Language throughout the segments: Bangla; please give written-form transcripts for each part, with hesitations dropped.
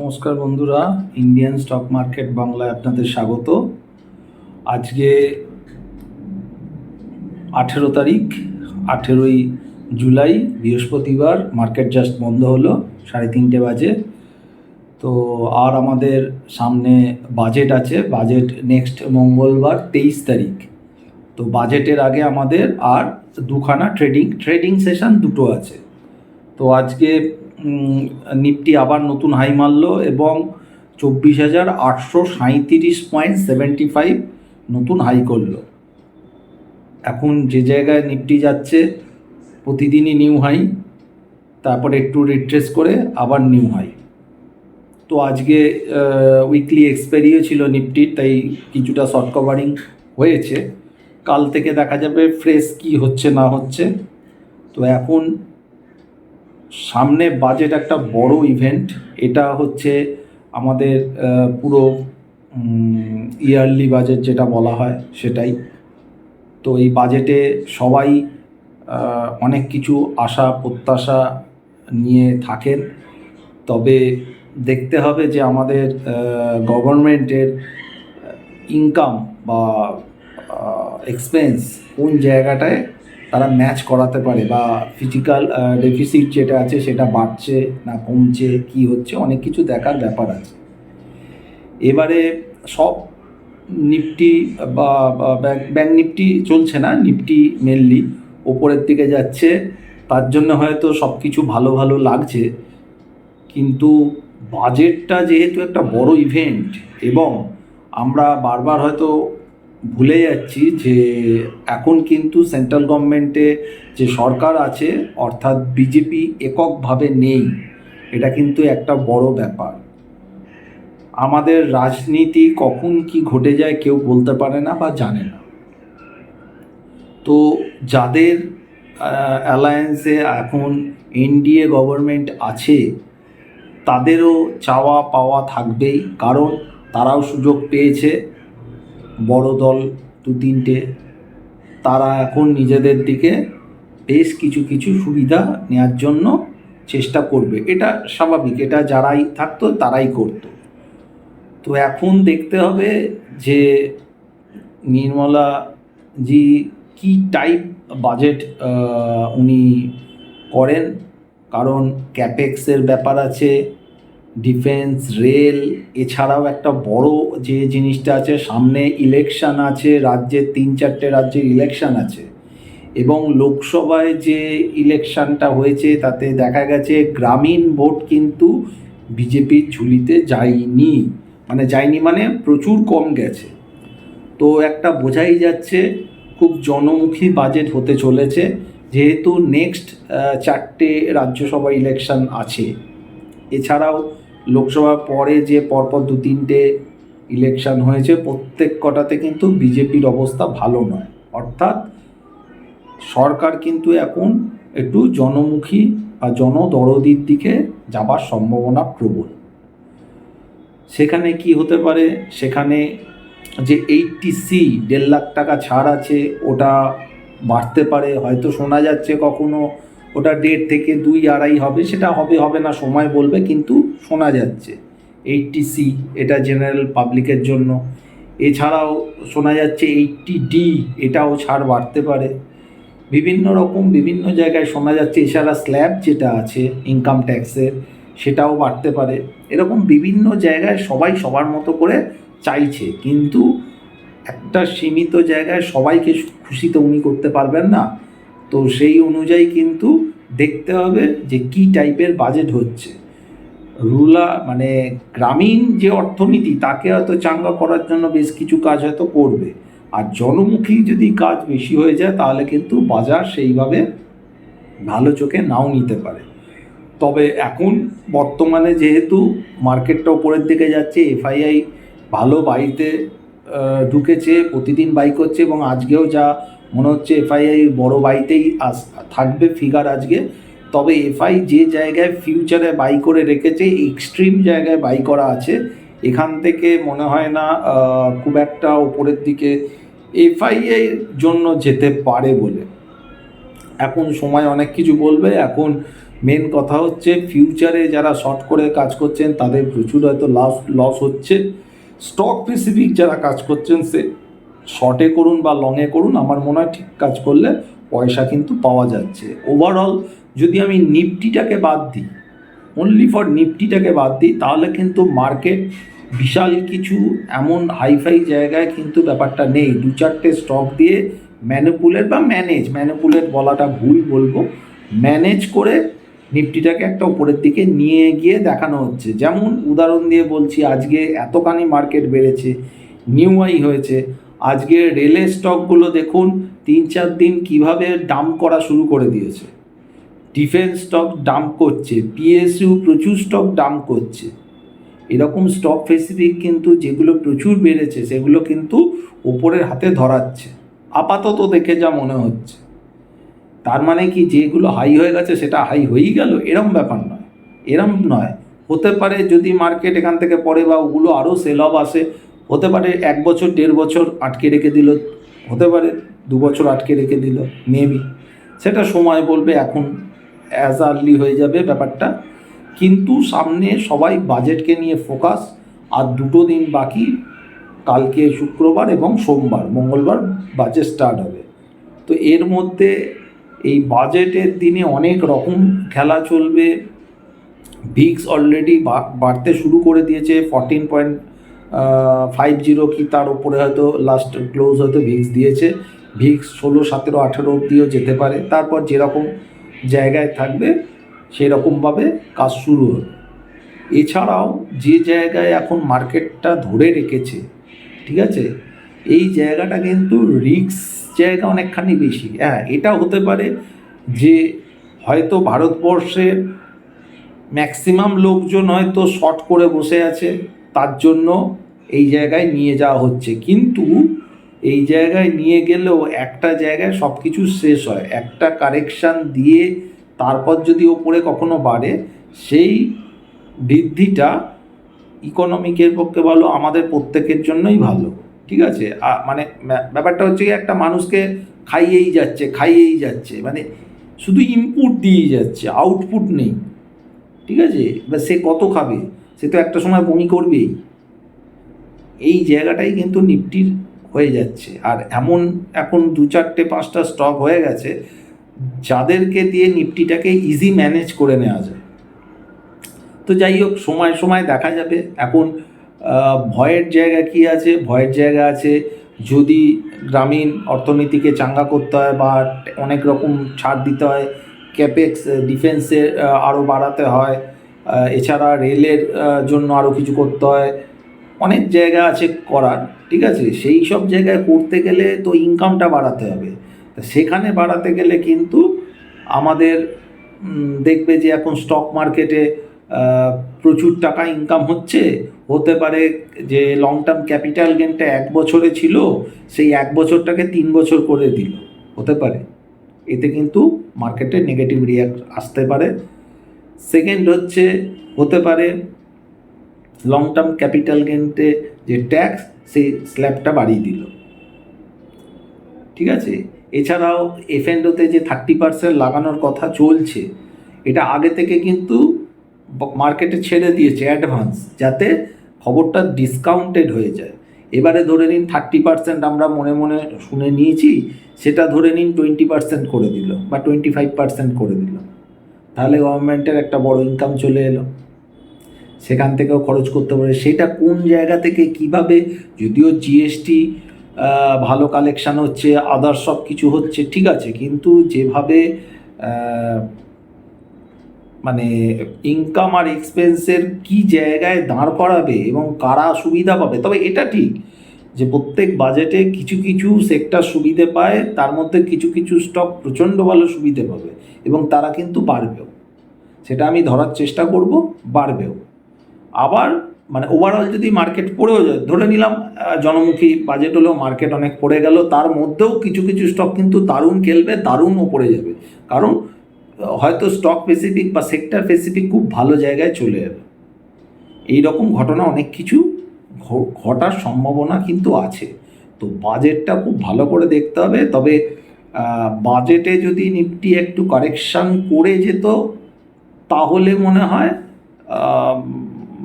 নমস্কার বন্ধুরা, ইন্ডিয়ান স্টক মার্কেট বাংলায় আপনাদের স্বাগত। আজকে 18 তারিখ, 18ই জুলাই, বৃহস্পতিবার। মার্কেট জাস্ট বন্ধ হলো 3:30 বাজে। তো আর আমাদের সামনে বাজেট আছে। বাজেট নেক্সট মঙ্গলবার 23 তারিখ। তো বাজেটের আগে আমাদের আর দুখানা ট্রেডিং সেশন দুটো আছে। তো আজকে নিফটি আবার নতুন হাই মারলো এবং 24,837.75 নতুন হাই করলো। এখন যে জায়গায় নিফটি যাচ্ছে প্রতিদিনই নিউ হাই, তারপরে একটু রিট্রেস করে আবার নিউ হাই। তো আজকে উইকলি এক্সপায়ারিও ছিল নিফটির, তাই কিছুটা শর্ট কভারিং হয়েছে। কাল থেকে দেখা যাবে ফ্রেশ কি হচ্ছে না হচ্ছে। তো এখন সামনে বাজেট একটা বড় ইভেন্ট। এটা হচ্ছে আমাদের পুরো ইয়ারলি বাজেট যেটা বলা হয় সেটাই। তো এই বাজেটে সবাই অনেক কিছু আশা প্রত্যাশা নিয়ে থাকেন। তবে দেখতে হবে যে আমাদের গভর্নমেন্টের ইনকাম বা এক্সপেন্স কোন জায়গাটায় তারা ম্যাচ করাতে পারে, বা ফিজিক্যাল ডেফিসিট যেটা আছে সেটা বাড়ছে না কমছে, কি হচ্ছে, অনেক কিছু দেখার ব্যাপার আছে। এবারে সব নিফটি বা ব্যাংক নিফটি চলছে না, নিফটি মেনলি ওপরের দিকে যাচ্ছে। তার জন্য হয়তো সব কিছু ভালো ভালো লাগছে, কিন্তু বাজেটটা যেহেতু একটা বড় ইভেন্ট এবং আমরা বারবার হয়তো ভুলে যাচ্ছি যে এখন কিন্তু সেন্ট্রাল গভর্নমেন্টে যে সরকার আছে অর্থাৎ বিজেপি এককভাবে নেই। এটা কিন্তু একটা বড় ব্যাপার। আমাদের রাজনীতি কখন কি ঘটে যায় কেউ বলতে পারে না বা জানে না। তো যাদের অ্যালায়েন্সে এখন এনডিএ গভর্নমেন্ট আছে তাদেরও চাওয়া পাওয়া থাকবেই, কারণ তারাও সুযোগ পেয়েছে। বড় দল 2-3টে, তারা এখন নিজেদের দিকে বেশ কিছু কিছু সুবিধা নেওয়ার জন্য চেষ্টা করবে। এটা স্বাভাবিক, এটা যারাই থাকতো তারাই করতো। তো এখন দেখতে হবে যে নির্মলা জি কি টাইপ বাজেট উনি করেন, কারণ ক্যাপেক্সের ব্যাপার আছে, ডিফেন্স, রেল, এছাড়াও একটা বড় যে জিনিসটা আছে সামনে ইলেকশন আছে। রাজ্যের 3-4টে রাজ্যের ইলেকশন আছে এবং লোকসভায় যে ইলেকশনটা হয়েছে তাতে দেখা গেছে গ্রামীণ ভোট কিন্তু বিজেপির ঝুলিতে যায়নি মানে প্রচুর কম গেছে। তো একটা বোঝাই যাচ্ছে খুব জনমুখী বাজেট হতে চলেছে, যেহেতু নেক্সট 4টে রাজ্যসভা ইলেকশন আছে। এছাড়াও লোকসভার পরে যে পরপর 2-3টে ইলেকশন হয়েছে প্রত্যেক কটাতে কিন্তু বিজেপির অবস্থা ভালো নয়। অর্থাৎ সরকার কিন্তু এখন একটু জনমুখী বা জনদরদির দিকে যাবার সম্ভাবনা প্রবল। সেখানে কি হতে পারে, সেখানে যে 80C 1.5 লাখ টাকা ছাড় আছে ওটা বাড়তে পারে। হয়তো শোনা যাচ্ছে কখনো ওটা 1.5 থেকে 2-2.5 হবে, সেটা হবে না সময় বলবে, কিন্তু শোনা যাচ্ছে 80C এটা জেনারেল পাবলিকের জন্য। এছাড়াও শোনা যাচ্ছে 80D এটাও ছাড় বাড়তে পারে। বিভিন্ন জায়গায় শোনা যাচ্ছে। এছাড়া স্ল্যাব যেটা আছে ইনকাম ট্যাক্সের সেটাও বাড়তে পারে। এরকম বিভিন্ন জায়গায় সবাই সবার মতো করে চাইছে, কিন্তু একটা সীমিত জায়গায় সবাইকে খুশি তো উনি করতে পারবেন না। তো সেই অনুযায়ী কিন্তু দেখতে হবে যে কি টাইপের বাজেট হচ্ছে। গ্রামীণ যে অর্থনীতি তাকে হয়তো চাঙ্গা করার জন্য বেশ কিছু কাজ হয়তো করবে, আর জনমুখী যদি কাজ বেশি হয়ে যায় তাহলে কিন্তু বাজার সেইভাবে ভালো চোখে নাও নিতে পারে। তবে এখন বর্তমানে যেহেতু মার্কেটটা উপরের দিকে যাচ্ছে, এফআইআই ভালো বাইতে ঢুকেছে, প্রতিদিন বাই করছে এবং আজকেও যা মনে হচ্ছে এফআইআই বড় বাইতেই থাকবে ফিগার আজকে। তবে এফআই যে জায়গায় ফিউচারে বাই করে রেখেছে, এক্সট্রিম জায়গায় বাই করা আছে, এখান থেকে মনে হয় না খুব একটা উপরের দিকে এফআইআইয়ের জন্য যেতে পারে বলে। এখন সময় অনেক কিছু বলবে। এখন মেন কথা হচ্ছে ফিউচারে যারা শর্ট করে কাজ করছেন তাদের প্রচুর হয়তো লস হচ্ছে। স্টক স্পেসিফিক যারা কাজ করছেন সে শর্টে করুন বা লংয়ে করুন, আমার মনে হয় ঠিক কাজ করলে পয়সা কিন্তু পাওয়া যাচ্ছে। ওভারঅল যদি আমি নিফটিটাকে বাদ দিই, অনলি ফর নিফটিটাকে বাদ দিই, তাহলে কিন্তু মার্কেট বিশাল কিছু এমন হাইফাই জায়গায় কিন্তু ব্যাপারটা নেই। দু চারটে স্টক দিয়ে ম্যানিপুলেট বলাটা ভুল বলবো, ম্যানেজ করে নিফটিটাকে একটা উপরের দিকে নিয়ে গিয়ে দেখানো হচ্ছে। যেমন উদাহরণ দিয়ে বলছি, আজকে এতখানি মার্কেট বেড়েছে, নিউ হাই হয়েছে। আজকে রেলের স্টকগুলো দেখুন 3-4 দিন কিভাবে ডাম্প করা শুরু করে দিয়েছে। ডিফেন্স স্টক ডাম্প করছে, পিএসইউ প্রচুর স্টক ডাম্প করছে। এরকম স্টক স্পেসিফিক কিন্তু যেগুলো প্রচুর বেড়েছে সেগুলো কিন্তু ওপরের হাতে ধরাচ্ছে আপাতত দেখে যা মনে হচ্ছে। তার মানে কি যেগুলো হাই হয়ে গেছে সেটা হাই হয়েই গেল? এরম নয়। হতে পারে যদি মার্কেট এখান থেকে পড়ে বা ওগুলো আরও সেল অফ আসে, হতে পারে 1 বছর 1.5 বছর আটকে রেখে দিল, হতে পারে 2 বছর আটকে রেখে দিল, মেবি সেটা সময় বলবে। এখন অ্যাজ আর্লি হয়ে যাবে ব্যাপারটা। কিন্তু সামনে সবাই বাজেটকে নিয়ে ফোকাস, আর 2 দিন বাকি, কালকে শুক্রবার এবং সোমবার, মঙ্গলবার বাজেট স্টার্ট হবে। তো এর মধ্যে এই বাজেটের দিনে অনেক রকম খেলা চলবে। ভিক্স অলরেডি বাড়তে শুরু করে দিয়েছে, 14.50 কি তার উপরে হয়তো লাস্ট ক্লোজ হয়তো ভিক্স দিয়েছে। ভিক্স 16, 17, 18 অবধিও যেতে পারে। তারপর যেরকম জায়গায় থাকবে সেই রকমভাবে কাজ শুরু হবে। এছাড়াও যে জায়গায় এখন মার্কেটটা ধরে রেখেছে, ঠিক আছে, এই জায়গাটা কিন্তু রিস্ক জায়গা অনেকখানি বেশি। হ্যাঁ, এটা হতে পারে যে হয়তো ভারতবর্ষের ম্যাক্সিমাম লোকজন হয়তো শর্ট করে বসে আছে, তার জন্য এই জায়গায় নিয়ে যাওয়া হচ্ছে। কিন্তু এই জায়গায় নিয়ে গেলেও একটা জায়গায় সব কিছু শেষ হয়, একটা কারেকশান দিয়ে তারপর যদি ওপরে কখনো বাড়ে, সেই বৃদ্ধিটা ইকোনমিকের পক্ষে ভালো, আমাদের প্রত্যেকের জন্যই ভালো। ঠিক আছে, মানে ব্যাপারটা হচ্ছে কি, একটা মানুষকে খাইয়েই যাচ্ছে, মানে শুধু ইনপুট দিয়েই যাচ্ছে, আউটপুট নেই। ঠিক আছে, বা সে কত খাবে, সে তো একটা সময় বমি করবেই। এই জায়গাটাই কিন্তু নিফটির হয়ে যাচ্ছে। আর এমন এখন 2-4-5টা স্টক হয়ে গেছে যাদেরকে দিয়ে নিফটিটাকে ইজি ম্যানেজ করে নেওয়া যায়। তো যাই হোক, সময় দেখা যাবে। এখন ভয়ের জায়গা কি আছে? ভয়ের জায়গা আছে যদি গ্রামীণ অর্থনীতিকে চাঙ্গা করতে হয় বা অনেক রকম ছাড় দিতে হয়, ক্যাপেক্স ডিফেন্সের আরও বাড়াতে হয়, এছাড়া রেলের জন্য আরও কিছু করতে হয়, অনেক জায়গা আছে করার। ঠিক আছে, সেই সব জায়গায় করতে গেলে তো ইনকামটা বাড়াতে হবে। তা সেখানে বাড়াতে গেলে কিন্তু আমাদের দেখবে যে এখন স্টক মার্কেটে প্রচুর টাকা ইনকাম হতে পারে যে লং টার্ম ক্যাপিটাল গেনটা 1 বছরে ছিল, সেই 1 বছরটাকে 3 বছর করে দিল, হতে পারে। এতে কিন্তু মার্কেটে নেগেটিভ রিয়াক্ট আসতে পারে। সেকেন্ড হচ্ছে, হতে পারে লং টার্ম ক্যাপিটাল গেনতে যে ট্যাক্স, সেই স্ল্যাবটা বাড়িয়ে দিল। ঠিক আছে, এছাড়াও এফএনডোতে যে 30% লাগানোর কথা চলছে, এটা আগে থেকে কিন্তু মার্কেটে ছেড়ে দিয়েছে অ্যাডভান্স, যাতে খবরটা ডিসকাউন্টেড হয়ে যায়। এবারে ধরে নিন 30% আমরা মনে মনে শুনে নিয়েছি, সেটা ধরে নিন 20% করে দিল বা 25% করে দিল, তাহলে গভর্নমেন্টের একটা বড় ইনকাম চলে এলো, সেখান থেকেও খরচ করতে পারে। সেটা কোন জায়গা থেকে কিভাবে, যদিও জিএসটি ভালো কালেকশান হচ্ছে, আদার সব কিছু হচ্ছে, ঠিক আছে, কিন্তু যেভাবে মানে ইনকাম আর এক্সপেন্সের কি জায়গায় দাঁড় করাবে এবং কারা সুবিধা পাবে। তবে এটা ঠিক যে প্রত্যেক বাজেটে কিছু কিছু সেক্টর সুবিধে পায়, তার মধ্যে কিছু কিছু স্টক প্রচণ্ড ভালো সুবিধে পাবে এবং তারা কিন্তু বাড়বেও, সেটা আমি ধরার চেষ্টা করব, বাড়বেও। আবার মানে ওভারঅল যদি মার্কেট পড়েও যায়, ধরে নিলাম জনমুখী বাজেট হলেও মার্কেট অনেক পড়ে গেল, তার মধ্যেও কিছু কিছু স্টক কিন্তু দারুণ খেলবে, দারুণ ওপরে যাবে, কারণ হয়তো স্টক স্পেসিফিক বা সেক্টর স্পেসিফিক খুব ভালো জায়গায় চলে যাবে। এইরকম ঘটনা অনেক কিছু ঘটার সম্ভাবনা কিন্তু আছে। তো বাজেটটা খুব ভালো করে দেখতে হবে। তবে বাজেটে যদি নিফটি একটু কারেকশান করে যেত, তাহলে মনে হয়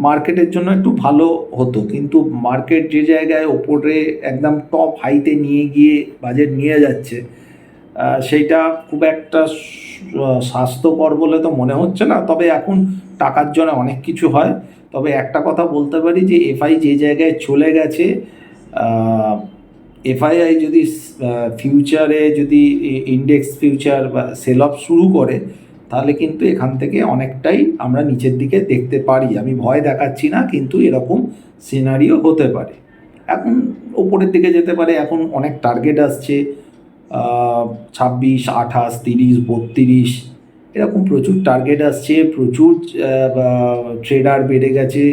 মার্কেটের জন্য একটু ভালো হতো। কিন্তু মার্কেট যে জায়গায় ওপরে একদম টপ হাইতে নিয়ে গিয়ে বাজেট নিয়ে যাচ্ছে, সেইটা খুব একটা স্বাস্থ্যকর বলে তো মনে হচ্ছে না। তবে এখন টাকার জন্য অনেক কিছু হয়। তবে একটা কথা বলতে পারি যে এফআই যে জায়গায় চলে গেছে, এফআইআই যদি ফিউচারে যদি ইন্ডেক্স ফিউচার বা সেল অফ শুরু করে, তাহলে কিন্তু এখান থেকে অনেকটাই আমরা নিচের দিকে দেখতে পারি। আমি ভয় দেখাচ্ছি না, কিন্তু এরকম সিনারিও হতে পারে। এখন ওপরের দিকে যেতে পারে। এখন অনেক টার্গেট আসছে, 26, 28, 30, 32, এরকম প্রচুর টার্গেট আসছে। প্রচুর ট্রেডার বেড়ে গেছে,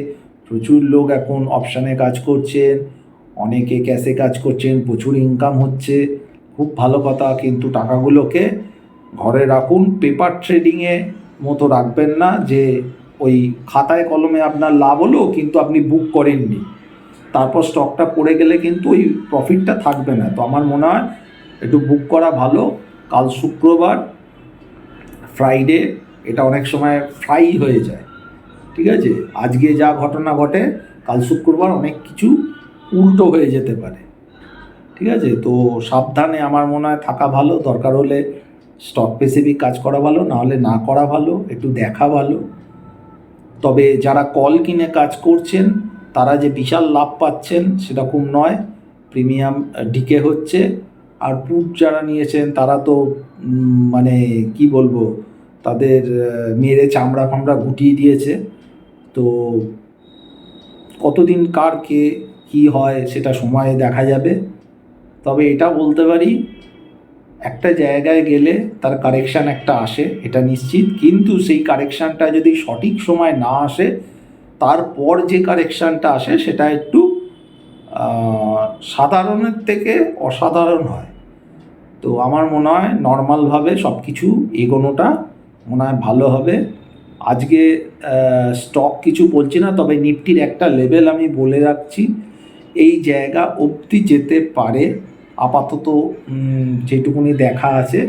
প্রচুর লোক এখন অপশানে কাজ করছেন, অনেকে ক্যাশে কাজ করছেন, প্রচুর ইনকাম হচ্ছে, খুব ভালো কথা। কিন্তু টাকাগুলোকে ঘরে রাখুন, পেপার ট্রেডিংয়ে মতো রাখবেন না যে ওই খাতায় কলমে আপনার লাভ হলো কিন্তু আপনি বুক করেননি, তারপর স্টকটা পড়ে গেলে কিন্তু ওই প্রফিটটা থাকবে না। তো আমার মনে হয় একটু বুক করা ভালো। কাল শুক্রবার, ফ্রাইডে, এটা অনেক সময় ফ্রাই হয়ে যায়, ঠিক আছে? আজকে যা ঘটনা ঘটে, কাল শুক্রবার অনেক কিছু উল্টো হয়ে যেতে পারে, ঠিক আছে? তো সাবধানে আমার মনে হয় থাকা ভালো। দরকার হলে স্টক স্পেসিফিক কাজ করা ভালো, না হলে না করা ভালো, একটু দেখা ভালো। তবে যারা কল কিনে কাজ করছেন তারা যে বিশাল লাভ পাচ্ছেন সেরকম নয়, প্রিমিয়াম ডিকে হচ্ছে। আর পুট যারা নিয়েছেন তারা তো মানে কি বলবো, তাদের মেরে চামড়া ফামড়া গুটিয়ে দিয়েছে। তো কতদিন কার কে কী হয় সেটা সময়ে দেখা যাবে। তবে এটা বলতে পারি, একটা জায়গায় গেলে তার কারেকশান একটা আসে, এটা নিশ্চিত। কিন্তু সেই কারেকশানটা যদি সঠিক সময় না আসে, তারপর যে কারেকশানটা আসে সেটা একটু সাধারণের থেকে অসাধারণ হয়। তো আমার মনে হয় নর্মালভাবে সব কিছু এগোনোটা মনে হয় ভালো হবে। আজকে স্টক কিছু বলছি না, তবে নিফটির একটা লেভেল আমি বলে রাখছি, এই জায়গা অবধি যেতে পারে আপাতত। যেটুকুনি দেখা আছে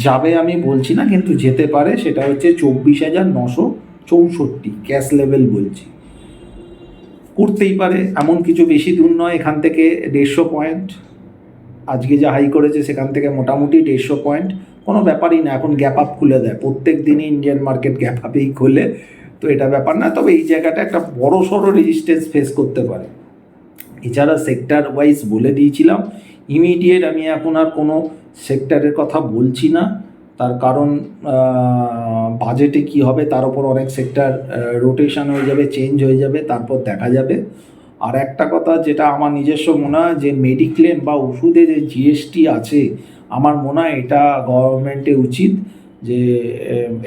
যাবে আমি বলছি না, কিন্তু যেতে পারে। সেটা হচ্ছে 24,964 ক্যাশ লেভেল বলছি, করতেই পারে। এমন কিছু বেশি দূর নয় এখান থেকে, 150 পয়েন্ট। আজকে যা হাই করেছে সেখান থেকে মোটামুটি 150 পয়েন্ট, কোনো ব্যাপারই না। এখন গ্যাপ আপ খুলে দেয়, প্রত্যেক দিনই ইন্ডিয়ান মার্কেট গ্যাপ আপেই খোলে, তো এটা ব্যাপার না। তবে এই জায়গাটা একটা বড় সড়ো রেজিস্ট্যান্স ফেস করতে পারে। এছাড়া সেক্টর ওয়াইজ বলে দিয়েছিলাম, ইমিডিয়েট আমি এখন আর কোনো সেক্টরের কথা বলছি না। তার কারণ বাজেটে কি হবে তার উপর অনেক সেক্টর রোটেশন হয়ে যাবে, চেঞ্জ হয়ে যাবে, তারপর দেখা যাবে। আর একটা কথা যেটা আমার নিজস্ব মনে হয়, যে মেডিক্লেম বা ওষুধে যে জিএসটি আছে, আমার মনে হয় এটা গভর্নমেন্টে উচিত যে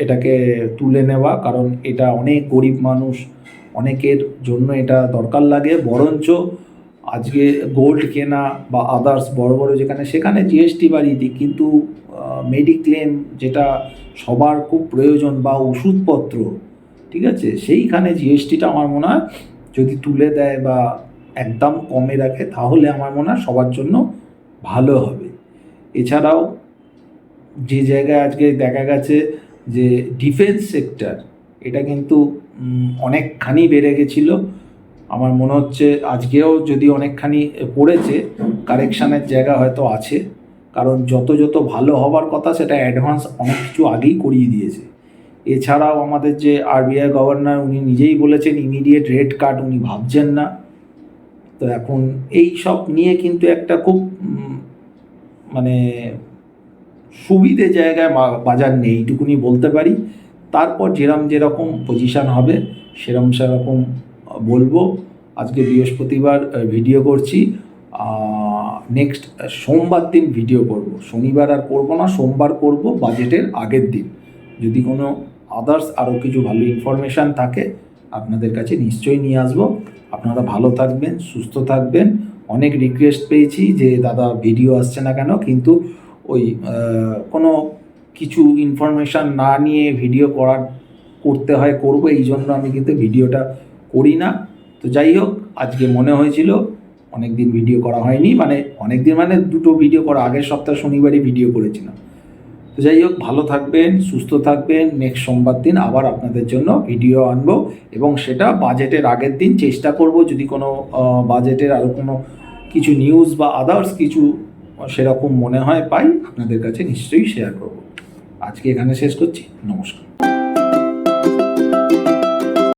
এটাকে তুলে নেওয়া। কারণ এটা অনেক গরিব মানুষ, অনেকের জন্য এটা দরকার লাগে। বরঞ্চ আজকে গোল্ড কেনা বা আদার্স বড় বড় যেখানে, সেখানে জিএসটি বাড়িয়ে দিই, কিন্তু মেডিক্লেম যেটা সবার খুব প্রয়োজন বা ওষুধপত্র, ঠিক আছে, সেইখানে জিএসটিটা আমার মনে হয় যদি তুলে দেয় বা একদম কমে রাখে, তাহলে আমার মনে হয় সবার জন্য ভালো হবে। এছাড়াও যে জায়গায় আজকে দেখা গেছে যে ডিফেন্স সেক্টর, এটা কিন্তু অনেকখানি বেড়ে গেছিলো। আমার মনে হচ্ছে আজকেও যদি অনেকখানি পড়েছে, কারেকশানের জায়গা হয়তো আছে। কারণ যত যত ভালো হবার কথা সেটা অ্যাডভান্স অনেক কিছু আগেই করিয়ে দিয়েছে। এছাড়াও আমাদের যে আরবিআই গভর্নর, উনি নিজেই বলেছেন ইমিডিয়েট রেট কাট উনি ভাবছেন না। তো এখন এই সব নিয়ে কিন্তু একটা খুব মানে সুবিধে জায়গায় বাজার নেই, এইটুকুনি বলতে পারি। তারপর যেরকম পজিশান হবে সেরকম বলবো। আজকে বৃহস্পতিবার ভিডিও করছি, নেক্সট সোমবার দিন ভিডিও করব। শনিবার আর করব না, সোমবার করব, বাজেটের আগের দিন। যদি কোনো আদার্স আরও কিছু ভালো ইনফরমেশান থাকে আপনাদের কাছে নিশ্চয়ই নিয়ে আসবো। আপনারা ভালো থাকবেন, সুস্থ থাকবেন। অনেক রিকোয়েস্ট পেয়েছি যে দাদা ভিডিও আসছে না কেন, কিন্তু ওই কোনো কিছু ইনফরমেশান না নিয়ে ভিডিও করতে হয়, করবো, এই জন্য আমি কিন্তু ভিডিওটা করি না। তো যাই হোক, আজকে মনে হয়েছিল, অনেক দিন ভিডিও করা হয়নি, মানে অনেক দিন মানে দুটো ভিডিও করা, আগের সপ্তাহ শনিবারই ভিডিও করেছিলাম। তো যাই হোক, ভালো থাকবেন, সুস্থ থাকবেন। নেক্সট সোমবার দিন আবার আপনাদের জন্য ভিডিও আনবো, এবং সেটা বাজেটের আগের দিন চেষ্টা করব, যদি কোনো বাজেটের আরও কোনো কিছু নিউজ বা আদার্স কিছু সেরকম মনে হয় পাই, আপনাদের কাছে নিশ্চয়ই শেয়ার করব। আজকে এখানে শেষ করছি। নমস্কার।